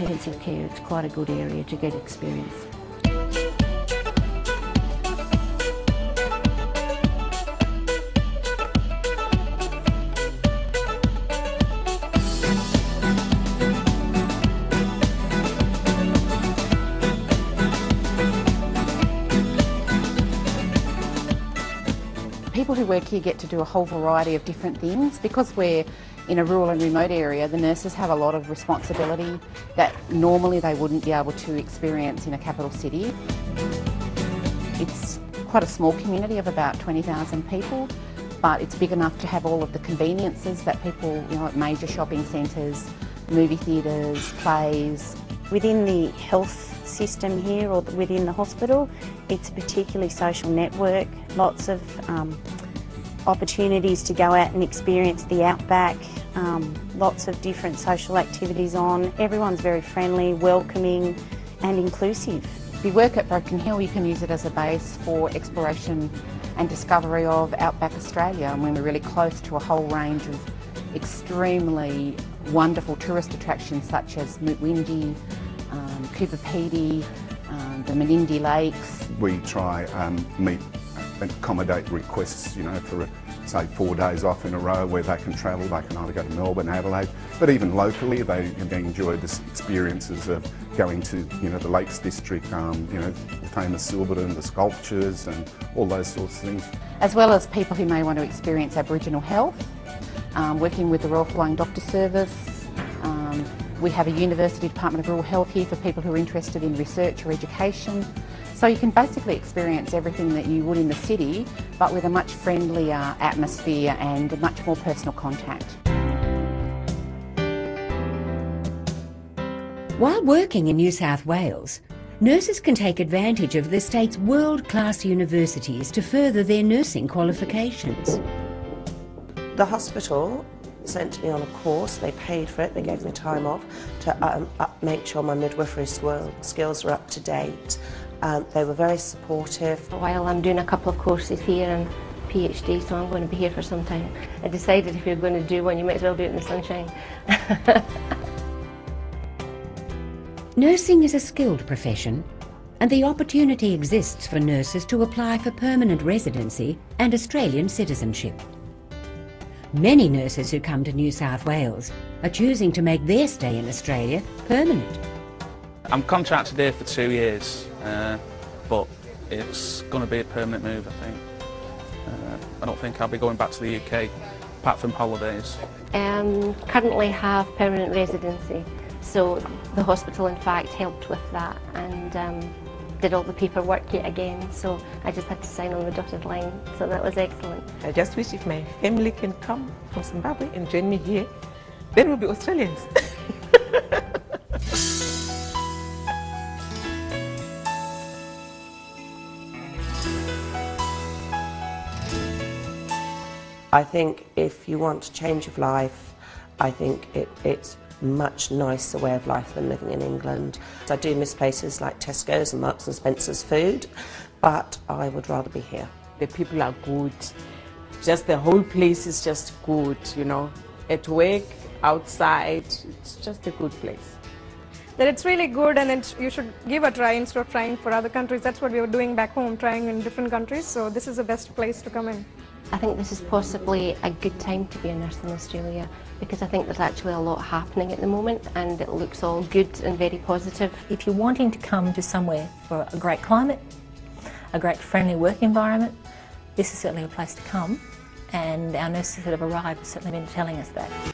intensive care. It's quite a good area to get experience. People who work here get to do a whole variety of different things. Because we're in a rural and remote area, the nurses have a lot of responsibility that normally they wouldn't be able to experience in a capital city. It's quite a small community of about 20,000 people, but it's big enough to have all of the conveniences that people, at major shopping centres, movie theatres, plays. Within the health system here or within the hospital, it's a particularly social network, lots of opportunities to go out and experience the outback, lots of different social activities on. Everyone's very friendly, welcoming and inclusive. If you work at Broken Hill, you can use it as a base for exploration and discovery of outback Australia, and we're really close to a whole range of extremely wonderful tourist attractions such as Mutwindi, Cooper Pedy, the Menindee Lakes. We try meet and accommodate requests, for say 4 days off in a row where they can travel. They can either go to Melbourne, Adelaide, but even locally they enjoy the experiences of going to the Lakes District, the famous Silverton, the sculptures and all those sorts of things. As well as people who may want to experience Aboriginal health, working with the Royal Flying Doctor Service. We have a University Department of Rural Health here for people who are interested in research or education. So you can basically experience everything that you would in the city, but with a much friendlier atmosphere and a much more personal contact. While working in New South Wales, nurses can take advantage of the state's world-class universities to further their nursing qualifications. The hospital sent me on a course. They paid for it, they gave me time off to make sure my midwifery skills were up to date. They were very supportive. While I'm doing a couple of courses here and PhD, so I'm going to be here for some time. I decided if you're going to do one, you might as well do it in the sunshine. Nursing is a skilled profession, and the opportunity exists for nurses to apply for permanent residency and Australian citizenship. Many nurses who come to New South Wales are choosing to make their stay in Australia permanent. I'm contracted here for 2 years, but it's going to be a permanent move, I think. I don't think I'll be going back to the UK, apart from holidays. Currently have permanent residency, so the hospital in fact helped with that and did all the paperwork yet again, so I just had to sign on the dotted line, so that was excellent. I just wish if my family can come from Zimbabwe and join me here, then we'll be Australians. I think if you want a change of life, I think it's a much nicer way of life than living in England. I do miss places like Tesco's and Marks and Spencer's food, but I would rather be here. The people are good, just the whole place is just good, at work, outside, it's just a good place. That it's really good and you should give a try instead of trying for other countries. That's what we were doing back home, trying in different countries, so this is the best place to come in. I think this is possibly a good time to be a nurse in Australia because I think there's actually a lot happening at the moment and it looks all good and very positive. If you're wanting to come to somewhere for a great climate, a great friendly work environment, this is certainly a place to come, and our nurses that have arrived have certainly been telling us that.